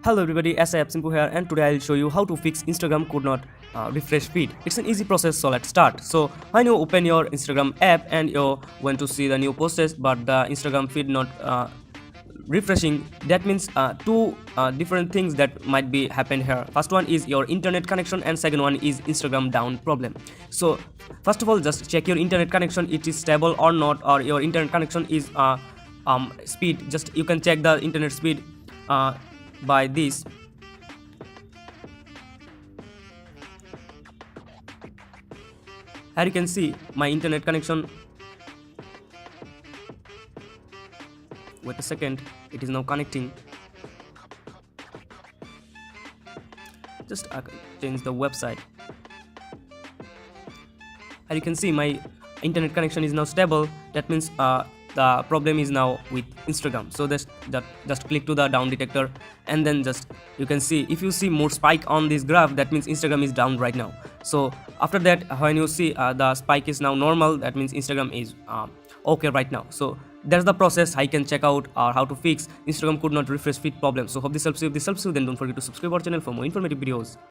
Hello everybody, SIF Simpu here, and today I'll show you how to fix Instagram could not refresh feed. It's an easy process, so let's start. So when you open your Instagram app and you're going to see the new posts, but the Instagram feed not refreshing, that means two different things that might be happen here. First one is your internet connection, and second one is Instagram down problem. So first of all, just check your internet connection, it is stable or not, or your internet connection is speed. Just you can check the internet speed by this. Here you can see my internet connection. Wait a second, it is now connecting. Just change the website. Here you can see my internet connection is now stable. That means the problem is now with Instagram. So just click to the down detector, and then just you can see, if you see more spike on this graph, that means Instagram is down right now. So after that, when you see the spike is now normal, that means Instagram is okay right now. So that's the process I can check out or how to fix Instagram could not refresh feed problem. So hope this helps you. If this helps you, then don't forget to subscribe our channel for more informative videos.